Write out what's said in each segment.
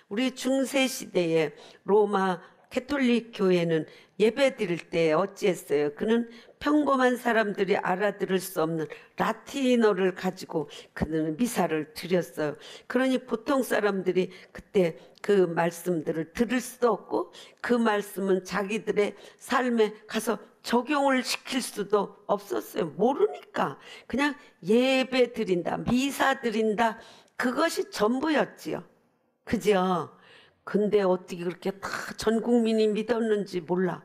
우리 중세 시대에 로마 캐톨릭 교회는 예배 드릴 때 어찌했어요? 그는 평범한 사람들이 알아들을 수 없는 라틴어를 가지고 그는 미사를 드렸어요. 그러니 보통 사람들이 그때 그 말씀들을 들을 수도 없고 그 말씀은 자기들의 삶에 가서 적용을 시킬 수도 없었어요. 모르니까 그냥 예배 드린다, 미사 드린다, 그것이 전부였지요. 그죠? 근데 어떻게 그렇게 다 전 국민이 믿었는지 몰라.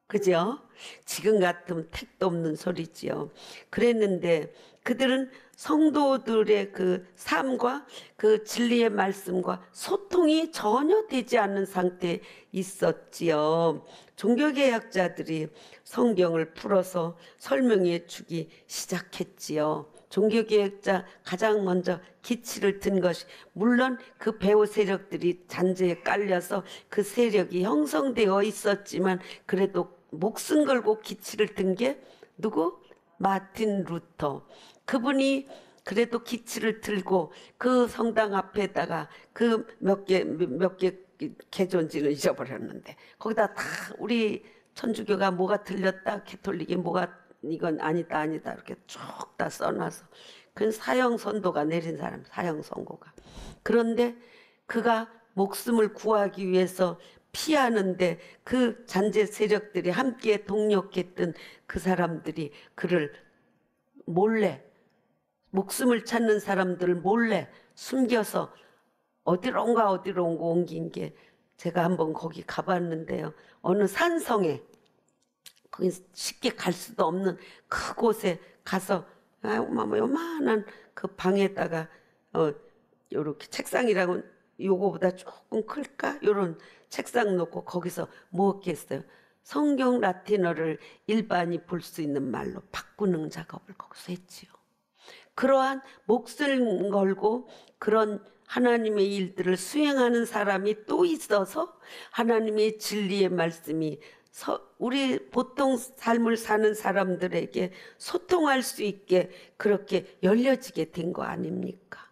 그죠? 지금 같으면 택도 없는 소리지요. 그랬는데 그들은 성도들의 그 삶과 그 진리의 말씀과 소통이 전혀 되지 않는 상태에 있었지요. 종교개혁자들이 성경을 풀어서 설명해 주기 시작했지요. 종교개혁자 가장 먼저 기치를 든 것이, 물론 그 배후 세력들이 잔재에 깔려서 그 세력이 형성되어 있었지만 그래도 목숨 걸고 기치를 든 게 누구? 마틴 루터. 그분이 그래도 기치를 들고 그 성당 앞에다가 그 몇 개 개존지는 잊어버렸는데 거기다 다 우리 천주교가 뭐가 틀렸다, 캐톨릭이 뭐가 이건 아니다 이렇게 쭉 다 써놔서, 그건 사형 선고가 내린 사람, 사형 선고가. 그런데 그가 목숨을 구하기 위해서 피하는데 그 잔재 세력들이 함께 동력했던 그 사람들이 그를 몰래, 목숨을 찾는 사람들을 몰래 숨겨서 어디론가 옮긴 게, 제가 한번 거기 가봤는데요. 어느 산성에, 거기 쉽게 갈 수도 없는 그곳에 가서 요만한 그 방에다가 요렇게 책상이라고, 요거보다 조금 클까? 요런 책상 놓고 거기서 뭐 했겠어요? 성경 라틴어를 일반이 볼 수 있는 말로 바꾸는 작업을 거기서 했지요. 그러한 몫을 걸고 그런 하나님의 일들을 수행하는 사람이 또 있어서 하나님의 진리의 말씀이 우리 보통 삶을 사는 사람들에게 소통할 수 있게 그렇게 열려지게 된 거 아닙니까?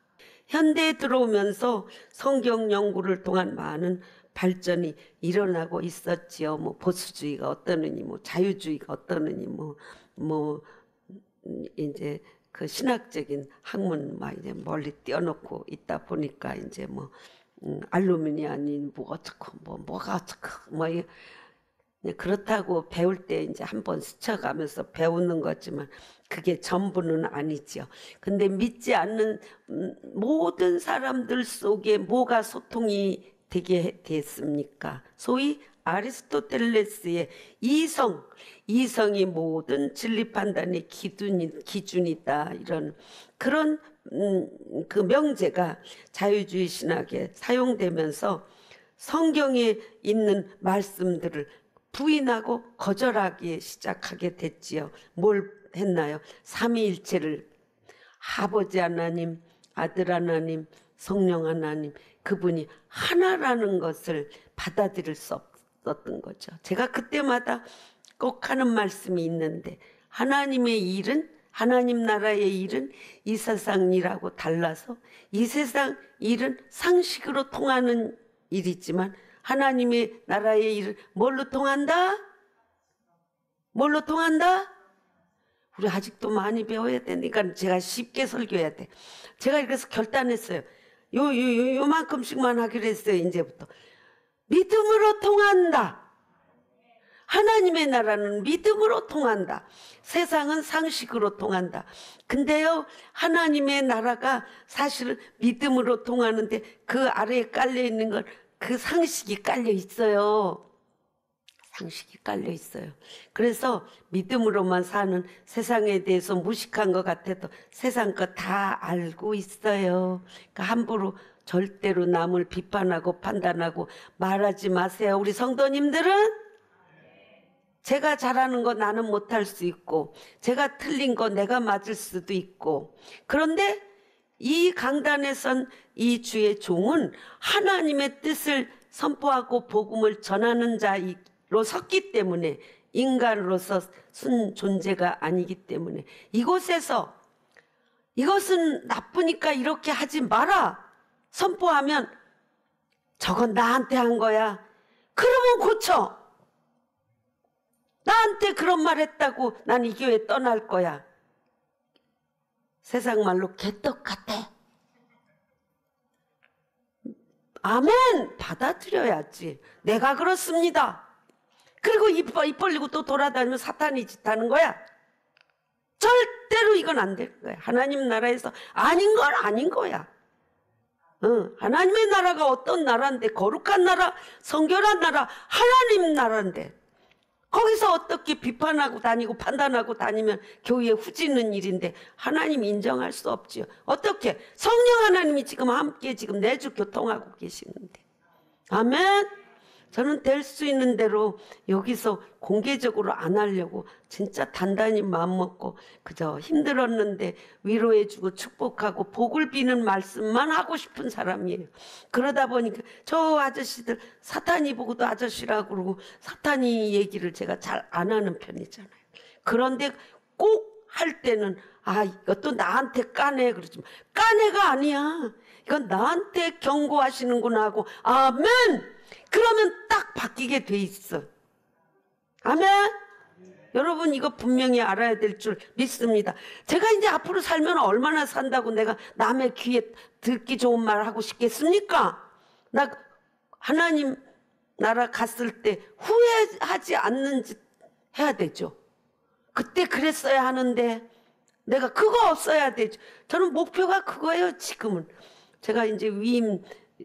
현대에 들어오면서 성경 연구를 통한 많은 발전이 일어나고 있었지요. 뭐 보수주의가 어떠느니, 뭐 자유주의가 어떠느니, 이제 그 신학적인 학문 막 이제 멀리 띄워놓고 있다 보니까 이제 알루미니안이 뭐 어쩌고 뭐가 어쩌고 그렇다고 배울 때 이제 한번 스쳐가면서 배우는 거지만 그게 전부는 아니지요. 근데 믿지 않는 모든 사람들 속에 뭐가 소통이 되게 됐습니까? 소위 아리스토텔레스의 이성이 모든 진리 판단의 기준이다, 이런 그런 그 명제가 자유주의 신학에 사용되면서 성경에 있는 말씀들을 부인하고 거절하기 시작하게 됐지요. 뭘 했나요? 삼위일체를, 아버지 하나님, 아들 하나님, 성령 하나님, 그분이 하나라는 것을 받아들일 수 없었던 거죠. 제가 그때마다 꼭 하는 말씀이 있는데, 하나님의 일은, 하나님 나라의 일은 이 세상 일하고 달라서 이 세상 일은 상식으로 통하는 일이지만 하나님의 나라의 일은 뭘로 통한다? 뭘로 통한다? 우리 아직도 많이 배워야 되니까 제가 쉽게 설교해야 돼. 제가 그래서 결단했어요. 요만큼씩만 하기로 했어요. 이제부터 믿음으로 통한다. 하나님의 나라는 믿음으로 통한다. 세상은 상식으로 통한다. 근데요, 하나님의 나라가 사실은 믿음으로 통하는데 그 아래에 깔려 있는 건 그 상식이 깔려 있어요. 상식이 깔려 있어요. 그래서 믿음으로만 사는, 세상에 대해서 무식한 것 같아도 세상 거 다 알고 있어요. 그러니까 함부로 절대로 남을 비판하고 판단하고 말하지 마세요. 우리 성도님들은 제가 잘하는 거 나는 못할 수 있고, 제가 틀린 거 내가 맞을 수도 있고, 그런데 이 강단에 선 이 주의 종은 하나님의 뜻을 선포하고 복음을 전하는 자로 섰기 때문에, 인간으로서 순 존재가 아니기 때문에 이곳에서 이것은 나쁘니까 이렇게 하지 마라 선포하면 저건 나한테 한 거야. 그러면 고쳐. 나한테 그런 말 했다고 난 이 교회 떠날 거야. 세상 말로 개떡 같아. 아멘. 받아들여야지. 내가 그렇습니다. 그리고 입 벌리고 또 돌아다니면 사탄이 짓하는 거야. 절대로 이건 안 될 거야. 하나님 나라에서 아닌 건 아닌 거야. 하나님의 나라가 어떤 나라인데, 거룩한 나라, 성결한 나라, 하나님 나라인데, 거기서 어떻게 비판하고 다니고 판단하고 다니면 교회에 후지는 일인데 하나님 인정할 수 없지요. 어떻게? 성령 하나님이 지금 함께 지금 내주 교통하고 계시는데. 아멘. 저는 될 수 있는 대로 여기서 공개적으로 안 하려고 진짜 단단히 마음먹고 그저 힘들었는데 위로해주고 축복하고 복을 비는 말씀만 하고 싶은 사람이에요. 그러다 보니까 저 아저씨들 사탄이 보고도 아저씨라고 그러고 사탄이 얘기를 제가 잘 안 하는 편이잖아요. 그런데 꼭 할 때는 아 이것도 나한테 까네 그러지만 까네가 아니야. 이건 나한테 경고하시는구나 하고 아멘. 그러면 딱 바뀌게 돼 있어. 아멘. 여러분 이거 분명히 알아야 될 줄 믿습니다. 제가 이제 앞으로 살면 얼마나 산다고 내가 남의 귀에 듣기 좋은 말 하고 싶겠습니까? 나 하나님 나라 갔을 때 후회하지 않는 짓 해야 되죠. 그때 그랬어야 하는데 내가 그거 없어야 되죠. 저는 목표가 그거예요. 지금은 제가 이제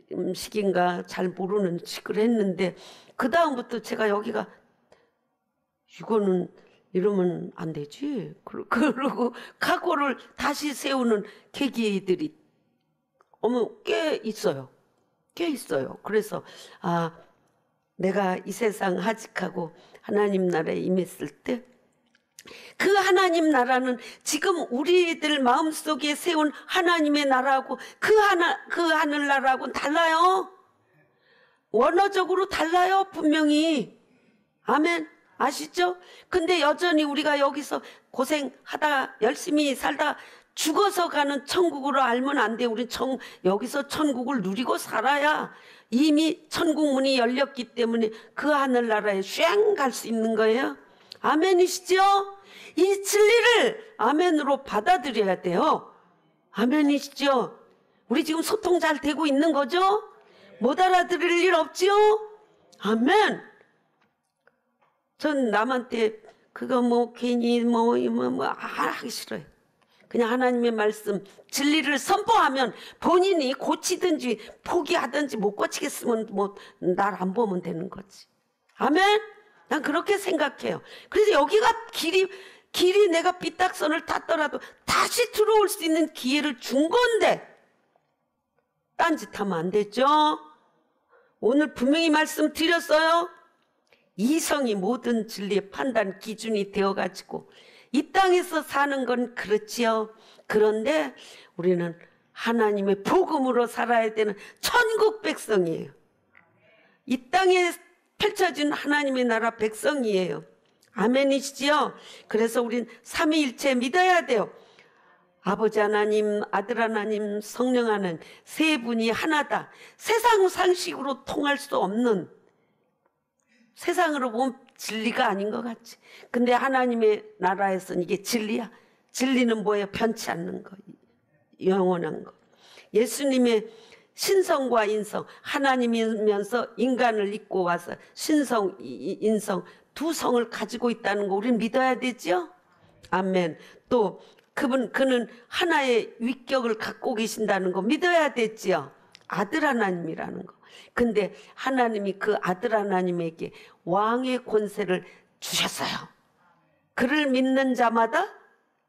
위임식인가 잘 모르는 식을 했는데 그 다음부터 제가 여기가 이거는 이러면 안 되지. 그러고 각오를 다시 세우는 계기들이 꽤 있어요. 꽤 있어요. 그래서 아 내가 이 세상 하직하고 하나님 나라에 임했을 때 그 하나님 나라는 지금 우리들 마음속에 세운 하나님의 나라하고 그 하늘나라하고는 달라요. 원어적으로 달라요. 분명히. 아멘. 아시죠? 근데 여전히 우리가 여기서 고생하다 열심히 살다 죽어서 가는 천국으로 알면 안 돼. 우리 여기서 천국을 누리고 살아야 이미 천국 문이 열렸기 때문에 그 하늘나라에 쉥 갈 수 있는 거예요. 아멘이시죠? 이 진리를 아멘으로 받아들여야 돼요. 아멘이시죠? 우리 지금 소통 잘 되고 있는 거죠? 못 알아들을 일 없죠? 아멘. 전 남한테 그거 뭐 괜히 하기 싫어요. 그냥 하나님의 말씀 진리를 선포하면 본인이 고치든지 포기하든지 못 고치겠으면 뭐 날 안 보면 되는 거지. 아멘. 난 그렇게 생각해요. 그래서 여기가 길이 내가 삐딱선을 탔더라도 다시 들어올 수 있는 기회를 준 건데 딴짓하면 안 되죠. 오늘 분명히 말씀드렸어요. 이성이 모든 진리의 판단 기준이 되어가지고 이 땅에서 사는 건 그렇지요. 그런데 우리는 하나님의 복음으로 살아야 되는 천국 백성이에요. 이 땅에 펼쳐진 하나님의 나라 백성이에요. 아멘이시지요? 그래서 우린 삼위일체 믿어야 돼요. 아버지 하나님, 아들 하나님, 성령 하나님 세 분이 하나다. 세상 상식으로 통할 수 없는, 세상으로 보면 진리가 아닌 것 같지. 근데 하나님의 나라에서는 이게 진리야. 진리는 뭐예요? 변치 않는 거, 영원한 거. 예수님의 신성과 인성, 하나님이면서 인간을 입고 와서 신성, 인성 두 성을 가지고 있다는 거 우리는 믿어야 되죠. 아멘. 또 그는 하나의 위격을 갖고 계신다는 거 믿어야 되지요. 아들 하나님이라는 거. 근데 하나님이 그 아들 하나님에게 왕의 권세를 주셨어요. 그를 믿는 자마다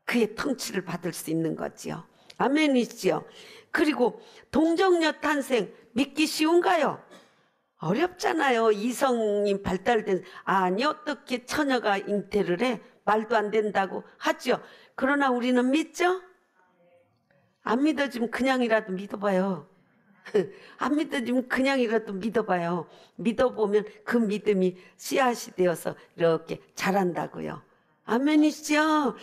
그의 통치를 받을 수 있는 거지요. 아멘이지요. 그리고 동정녀 탄생 믿기 쉬운가요? 어렵잖아요. 이성이 발달된 아니 어떻게 처녀가 잉태를 해? 말도 안 된다고 하죠. 그러나 우리는 믿죠? 안 믿어지면 그냥이라도 믿어봐요. 안 믿어지면 그냥이라도 믿어봐요. 믿어보면 그 믿음이 씨앗이 되어서 이렇게 자란다고요. 아멘이시죠?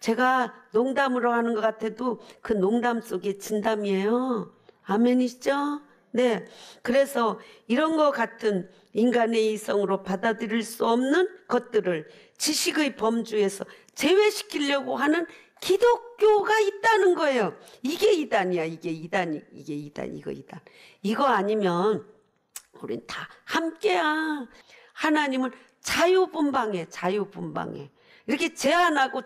제가 농담으로 하는 것 같아도 그 농담 속에 진담이에요. 아멘이시죠? 네, 그래서 이런 것 같은 인간의 이성으로 받아들일 수 없는 것들을 지식의 범주에서 제외시키려고 하는 기독교가 있다는 거예요. 이게 이단이야. 이게 이단이, 이게 이단, 이거 이단. 이거 아니면 우린 다 함께야. 하나님은 자유분방해, 자유분방해. 이렇게 제한하고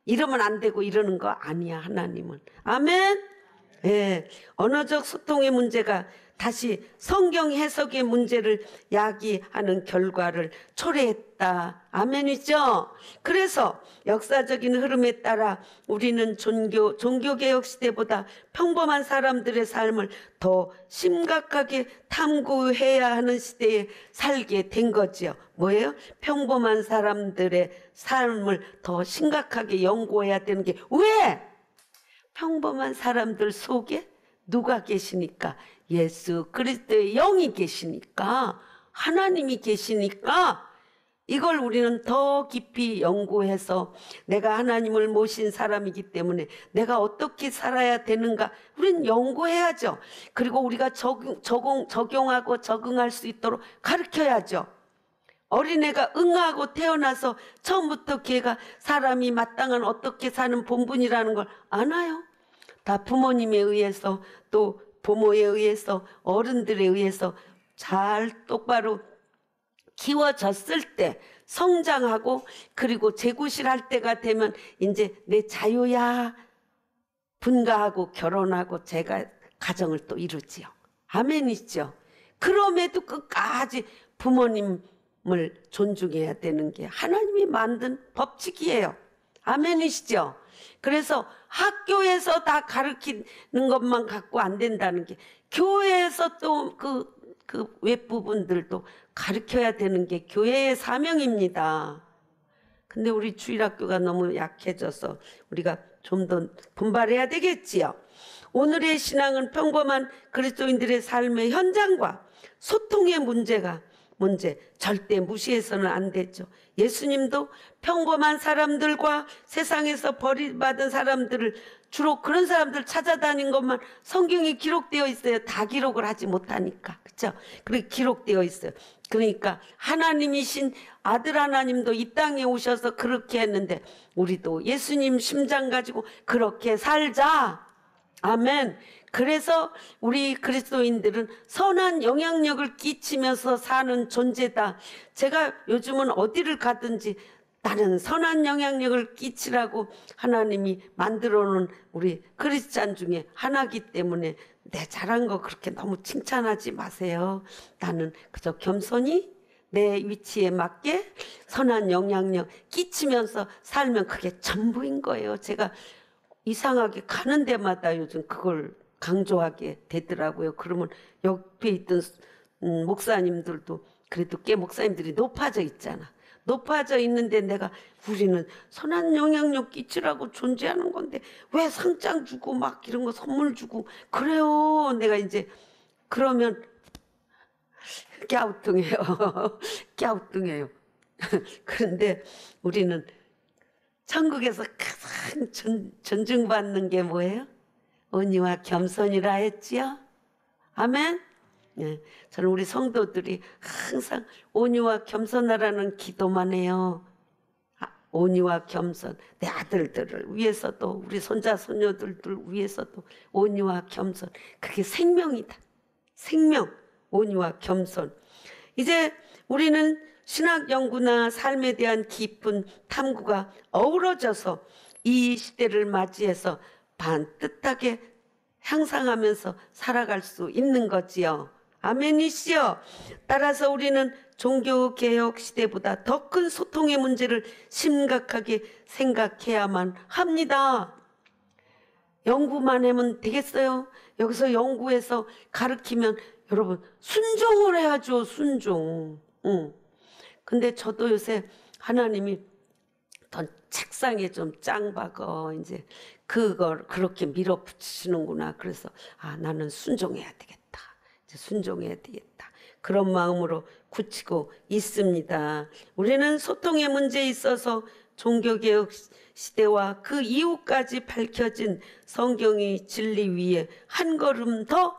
이러면 안 되고 이러는 거 아니야, 하나님은. 아멘. 예, 언어적 소통의 문제가 다시 성경 해석의 문제를 야기하는 결과를 초래했다. 아멘이죠? 그래서 역사적인 흐름에 따라 우리는 종교개혁 시대보다 평범한 사람들의 삶을 더 심각하게 탐구해야 하는 시대에 살게 된 거지요. 뭐예요? 평범한 사람들의 삶을 더 심각하게 연구해야 되는 게 왜? 평범한 사람들 속에 누가 계시니까? 예수 그리스도의 영이 계시니까, 하나님이 계시니까 이걸 우리는 더 깊이 연구해서 내가 하나님을 모신 사람이기 때문에 내가 어떻게 살아야 되는가 우리는 연구해야죠. 그리고 우리가 적용하고 적응할 수 있도록 가르쳐야죠. 어린애가 응하고 태어나서 처음부터 걔가 사람이 마땅한 어떻게 사는 본분이라는 걸 아나요? 다 부모님에 의해서 또 부모에 의해서 어른들에 의해서 잘 똑바로 키워졌을 때 성장하고 그리고 재구실할 때가 되면 이제 내 자유야 분가하고 결혼하고 제가 가정을 또 이루지요. 아멘이죠. 그럼에도 끝까지 부모님을 존중해야 되는 게 하나님이 만든 법칙이에요. 아멘이시죠. 그래서 학교에서 다 가르치는 것만 갖고 안 된다는 게 교회에서 또 그 윗부분들도 가르쳐야 되는 게 교회의 사명입니다. 근데 우리 주일학교가 너무 약해져서 우리가 좀 더 분발해야 되겠지요. 오늘의 신앙은 평범한 그리스도인들의 삶의 현장과 소통의 문제 절대 무시해서는 안 되죠. 예수님도 평범한 사람들과 세상에서 버림받은 사람들을 주로 그런 사람들 찾아다닌 것만 성경에 기록되어 있어요. 다 기록을 하지 못하니까. 그렇죠? 그렇게 기록되어 있어요. 그러니까 하나님이신 아들 하나님도 이 땅에 오셔서 그렇게 했는데 우리도 예수님 심장 가지고 그렇게 살자. 아멘. 그래서 우리 그리스도인들은 선한 영향력을 끼치면서 사는 존재다. 제가 요즘은 어디를 가든지 나는 선한 영향력을 끼치라고 하나님이 만들어 놓은 우리 크리스찬 중에 하나이기 때문에 내 잘한 거 그렇게 너무 칭찬하지 마세요. 나는 그저 겸손히 내 위치에 맞게 선한 영향력 끼치면서 살면 그게 전부인 거예요. 제가 이상하게 가는 데마다 요즘 그걸 강조하게 되더라고요. 그러면 옆에 있던 목사님들도 그래도 꽤 목사님들이 높아져 있잖아. 높아져 있는데 내가 우리는 선한 영향력 끼치라고 존재하는 건데 왜 상장 주고 막 이런 거 선물 주고 그래요. 내가 이제 그러면 갸우뚱해요. 갸우뚱해요. 그런데 우리는 천국에서 가장 존중받는 게 뭐예요? 은혜와 겸손이라 했지요. 아멘. 네, 저는 우리 성도들이 항상 온유와 겸손하라는 기도만 해요. 온유와 겸손, 내 아들들을 위해서도 우리 손자 손녀들을 위해서도 온유와 겸손, 그게 생명이다. 생명, 온유와 겸손. 이제 우리는 신학 연구나 삶에 대한 깊은 탐구가 어우러져서 이 시대를 맞이해서 반듯하게 향상하면서 살아갈 수 있는 거지요. 아멘이시여. 따라서 우리는 종교개혁 시대보다 더 큰 소통의 문제를 심각하게 생각해야만 합니다. 연구만 하면 되겠어요? 여기서 연구해서 가르치면 여러분 순종을 해야죠. 순종. 근데 저도 요새 하나님이 더 책상에 좀 짱박어 이제 그걸 그렇게 밀어붙이시는구나. 그래서 나는 순종해야 되겠다. 이제 순종해야 되겠다. 그런 마음으로 굳히고 있습니다. 우리는 소통의 문제에 있어서 종교개혁 시대와 그 이후까지 밝혀진 성경의 진리 위에 한 걸음 더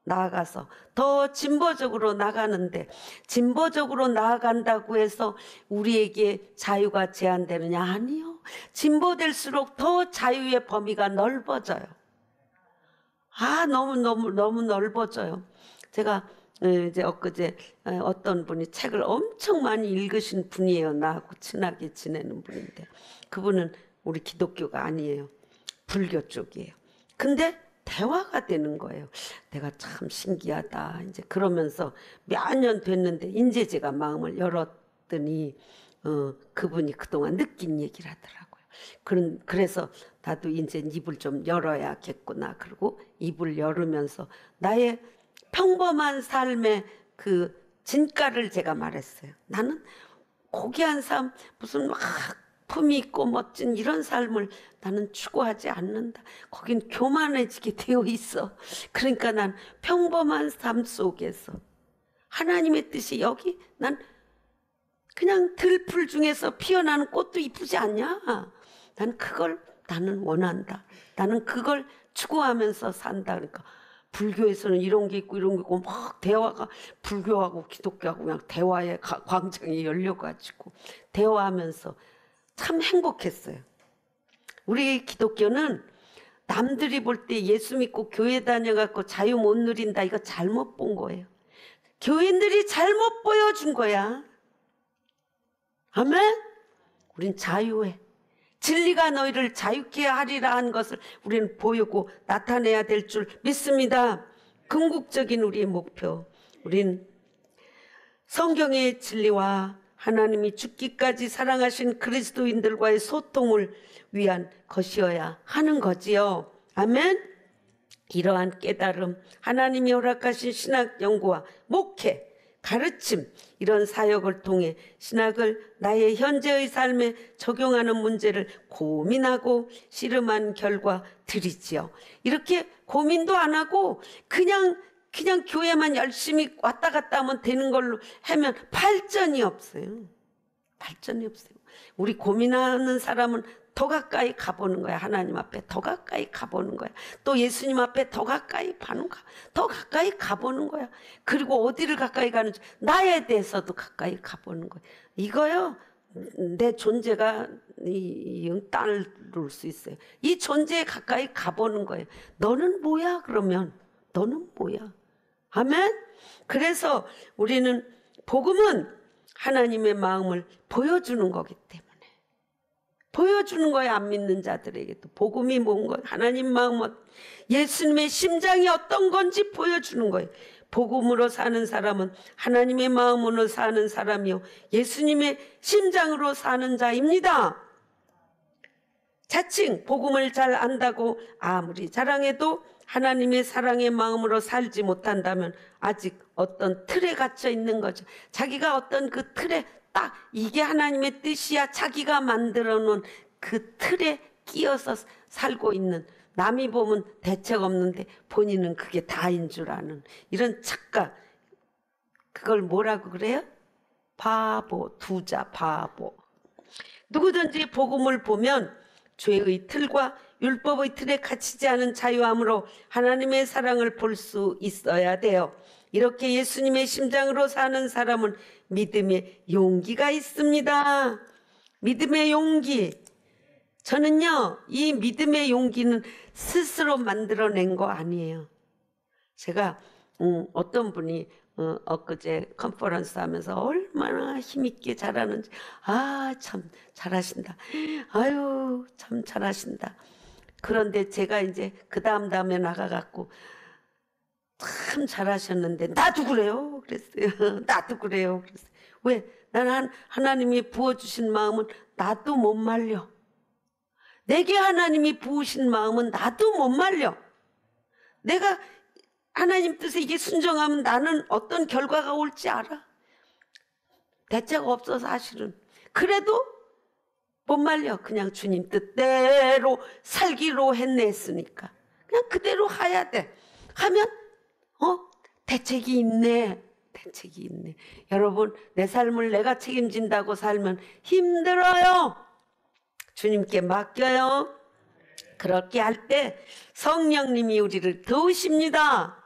나아가서 더 진보적으로 나가는데, 진보적으로 나아간다고 해서 우리에게 자유가 제한되느냐? 아니요. 진보될수록 더 자유의 범위가 넓어져요. 너무 넓어져요. 제가 이제 엊그제 어떤 분이 책을 엄청 많이 읽으신 분이에요. 나하고 친하게 지내는 분인데, 그분은 우리 기독교가 아니에요. 불교 쪽이에요. 근데 대화가 되는 거예요. 내가 참 신기하다. 이제 그러면서 몇 년 됐는데 이제 제가 마음을 열었더니 그분이 그동안 느낀 얘기를 하더라고요. 그래서 나도 이제 입을 좀 열어야겠구나. 그리고 입을 열으면서 나의 평범한 삶의 그 진가를 제가 말했어요. 나는 고귀한 삶, 무슨 막 품이 있고 멋진 이런 삶을 나는 추구하지 않는다. 거긴 교만해지게 되어 있어. 그러니까 난 평범한 삶 속에서 하나님의 뜻이 여기, 난 그냥 들풀 중에서 피어나는 꽃도 이쁘지 않냐? 나는 원한다. 나는 그걸 추구하면서 산다. 그러니까 불교에서는 이런 게 있고 이런 게 있고 막 대화가, 불교하고 기독교하고 그냥 대화의 광장이 열려가지고 대화하면서 참 행복했어요. 우리 기독교는 남들이 볼 때 예수 믿고 교회 다녀갖고 자유 못 누린다, 이거 잘못 본 거예요. 교인들이 잘못 보여준 거야. 아멘? 우린 자유해. 진리가 너희를 자유케 하리라 한 것을 우리는 보이고 나타내야 될 줄 믿습니다. 궁극적인 우리의 목표, 우린 성경의 진리와 하나님이 죽기까지 사랑하신 그리스도인들과의 소통을 위한 것이어야 하는 거지요. 아멘? 이러한 깨달음, 하나님이 허락하신 신학 연구와 목회, 가르침, 이런 사역을 통해 신학을 나의 현재의 삶에 적용하는 문제를 고민하고 씨름한 결과들이지요. 이렇게 고민도 안 하고 그냥 교회만 열심히 왔다 갔다 하면 되는 걸로 하면 발전이 없어요. 발전이 없어요. 우리 고민하는 사람은 더 가까이 가보는 거야. 하나님 앞에 더 가까이 가보는 거야. 또 예수님 앞에 더 가까이 더 가까이 가보는 거야. 그리고 어디를 가까이 가는지 나에 대해서도 가까이 가보는 거야. 이거요, 내 존재가 따를 수 있어요. 이 존재에 가까이 가보는 거예요. 너는 뭐야? 그러면 너는 뭐야? 아멘? 그래서 우리는 복음은 하나님의 마음을 보여주는 거기 때문에, 보여주는 거예요. 안 믿는 자들에게도 복음이 뭔가, 하나님 마음은, 예수님의 심장이 어떤 건지 보여주는 거예요. 복음으로 사는 사람은 하나님의 마음으로 사는 사람이요, 예수님의 심장으로 사는 자입니다. 자칭 복음을 잘 안다고 아무리 자랑해도 하나님의 사랑의 마음으로 살지 못한다면 아직 어떤 틀에 갇혀 있는 거죠. 자기가 어떤 그 틀에 딱 이게 하나님의 뜻이야, 자기가 만들어 놓은 그 틀에 끼어서 살고 있는, 남이 보면 대책 없는데 본인은 그게 다인 줄 아는 이런 착각, 그걸 뭐라고 그래요? 바보, 두자 바보. 누구든지 복음을 보면 죄의 틀과 율법의 틀에 갇히지 않은 자유함으로 하나님의 사랑을 볼 수 있어야 돼요. 이렇게 예수님의 심장으로 사는 사람은 믿음의 용기가 있습니다. 믿음의 용기. 저는요, 이 믿음의 용기는 스스로 만들어낸 거 아니에요. 제가 어떤 분이 엊그제 컨퍼런스 하면서 얼마나 힘있게 잘하는지, 참 잘하신다, 아유 참 잘하신다. 그런데 제가 이제 그 다음에 나가갖고 참 잘하셨는데 나도 그래요 그랬어요. 나도 그래요 그랬어요. 왜? 나는 하나님이 부어주신 마음은 나도 못 말려. 내게 하나님이 부으신 마음은 나도 못 말려. 내가 하나님 뜻에 이게 순종하면 나는 어떤 결과가 올지 알아. 대책 없어 사실은. 그래도 못 말려. 그냥 주님 뜻대로 살기로 했으니까 그냥 그대로 해야 돼. 하면 대책이 있네. 대책이 있네. 여러분, 내 삶을 내가 책임진다고 살면 힘들어요. 주님께 맡겨요. 그렇게 할 때 성령님이 우리를 도우십니다.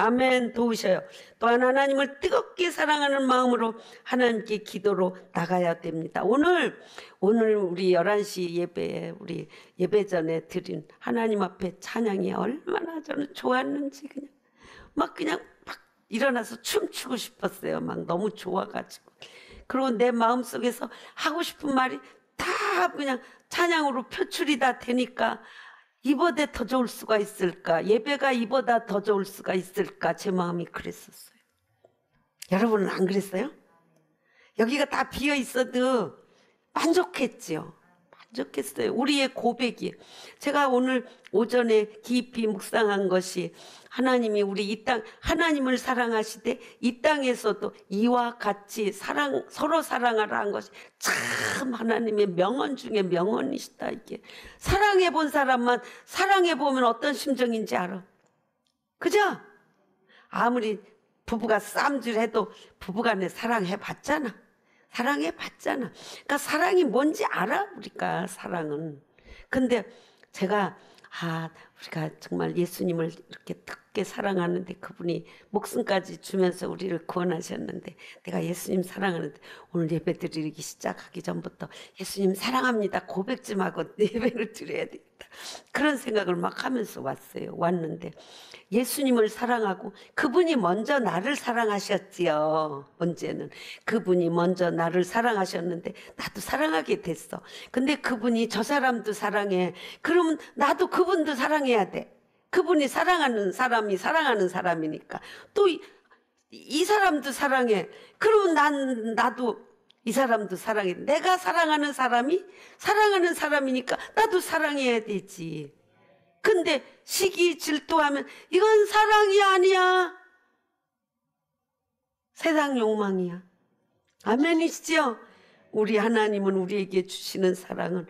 아멘. 도우셔요. 또한 하나님을 뜨겁게 사랑하는 마음으로 하나님께 기도로 나가야 됩니다. 오늘 우리 11시 예배에 우리 예배 전에 드린 하나님 앞에 찬양이 얼마나 저는 좋았는지 그냥 막 일어나서 춤추고 싶었어요. 막 너무 좋아가지고. 그리고 내 마음속에서 하고 싶은 말이 다 그냥 찬양으로 표출이 다 되니까 이보다 더 좋을 수가 있을까? 예배가 이보다 더 좋을 수가 있을까? 제 마음이 그랬었어요. 여러분은 안 그랬어요? 여기가 다 비어 있어도 만족했지요. 만족했어요. 우리의 고백이. 제가 오늘 오전에 깊이 묵상한 것이 하나님이 우리 이 땅, 하나님을 사랑하시되 이 땅에서도 이와 같이 서로 사랑하라 한 것이 참 하나님의 명언 중에 명언이시다. 이게 사랑해 본 사람만 사랑해 보면 어떤 심정인지 알아. 그죠? 아무리 부부가 싸움질해도 부부간에 사랑해 봤잖아. 사랑해 봤잖아. 그러니까 사랑이 뭔지 알아. 우리가 사랑은. 근데 제가 우리가 정말 예수님을 이렇게 뜨겁게 사랑하는데 그분이 목숨까지 주면서 우리를 구원하셨는데 내가 예수님 사랑하는데 오늘 예배 드리기 시작하기 전부터 예수님 사랑합니다 고백 좀 하고 예배를 드려야 되겠다. 그런 생각을 막 하면서 왔는데 예수님을 사랑하고 그분이 먼저 나를 사랑하셨지요. 언제는 그분이 먼저 나를 사랑하셨는데 나도 사랑하게 됐어. 근데 그분이 저 사람도 사랑해. 그러면 나도 그분도 사랑해야 돼. 그분이 사랑하는 사람이 사랑하는 사람이니까 또 이 사람도 사랑해. 그러면 나도 이 사람도 사랑해. 내가 사랑하는 사람이 사랑하는 사람이니까 나도 사랑해야 되지. 근데 시기 질투하면 이건 사랑이 아니야. 세상 욕망이야. 아멘이시죠? 우리 하나님은 우리에게 주시는 사랑은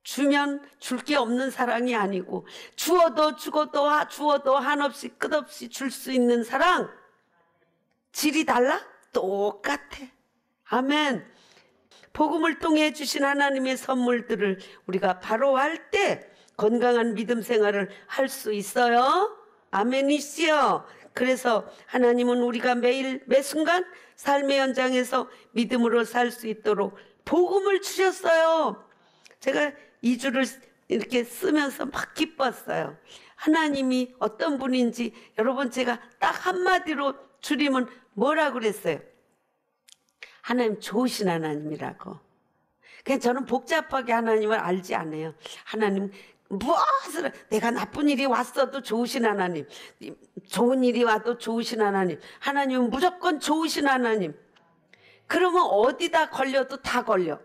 주면 줄 게 없는 사랑이 아니고 주어도 주어도 한없이 끝없이 줄 수 있는 사랑. 질이 달라? 똑같아. 아멘. 복음을 통해 주신 하나님의 선물들을 우리가 바로 할 때 건강한 믿음 생활을 할 수 있어요. 아멘이시요. 그래서 하나님은 우리가 매일 매순간 삶의 현장에서 믿음으로 살 수 있도록 복음을 주셨어요. 제가 이 줄을 이렇게 쓰면서 막 기뻤어요. 하나님이 어떤 분인지 여러분 제가 딱 한마디로 줄이면 뭐라고 그랬어요? 하나님 좋으신 하나님이라고. 그냥 저는 복잡하게 하나님을 알지 않아요. 하나님 무엇을 내가 나쁜 일이 왔어도 좋으신 하나님, 좋은 일이 와도 좋으신 하나님, 하나님은 무조건 좋으신 하나님. 그러면 어디다 걸려도 다 걸려.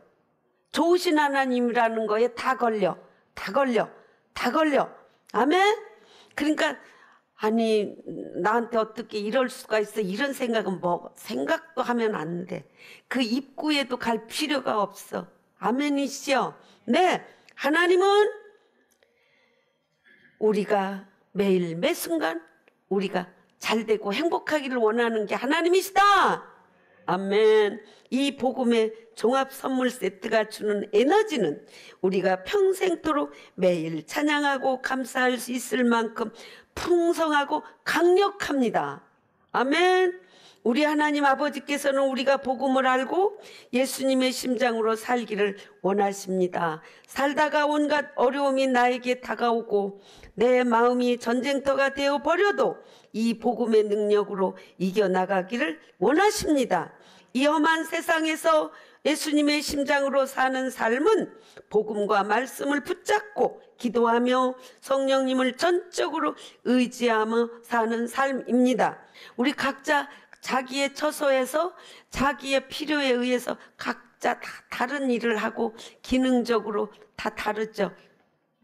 좋으신 하나님이라는 거에 다 걸려. 아멘? 그러니까 아니 나한테 어떻게 이럴 수가 있어. 이런 생각은 생각도 하면 안 돼. 그 입구에도 갈 필요가 없어. 아멘이시죠? 네, 하나님은 우리가 매일 매순간 우리가 잘되고 행복하기를 원하는 게 하나님이시다. 아멘. 이 복음의 종합 선물 세트가 주는 에너지는 우리가 평생토록 매일 찬양하고 감사할 수 있을 만큼 풍성하고 강력합니다. 아멘. 우리 하나님 아버지께서는 우리가 복음을 알고 예수님의 심장으로 살기를 원하십니다. 살다가 온갖 어려움이 나에게 다가오고 내 마음이 전쟁터가 되어 버려도 이 복음의 능력으로 이겨나가기를 원하십니다. 이 험한 세상에서 예수님의 심장으로 사는 삶은 복음과 말씀을 붙잡고 기도하며 성령님을 전적으로 의지하며 사는 삶입니다. 우리 각자 자기의 처소에서 자기의 필요에 의해서 각자 다 다른 일을 하고 기능적으로 다 다르죠.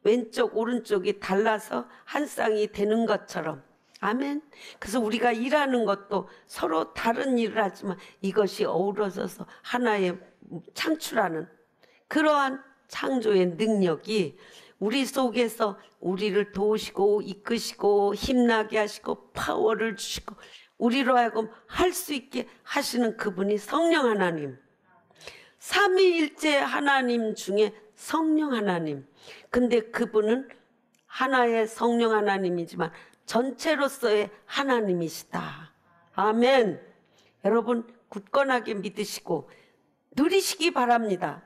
왼쪽 오른쪽이 달라서 한 쌍이 되는 것처럼. 아멘. 그래서 우리가 일하는 것도 서로 다른 일을 하지만 이것이 어우러져서 하나의 창출하는 그러한 창조의 능력이 우리 속에서 우리를 도우시고 이끄시고 힘나게 하시고 파워를 주시고 우리로 하여금 할 수 있게 하시는 그분이 성령 하나님. 삼위일체 하나님 중에 성령 하나님. 근데 그분은 하나의 성령 하나님이지만 전체로서의 하나님이시다. 아멘. 여러분 굳건하게 믿으시고 누리시기 바랍니다.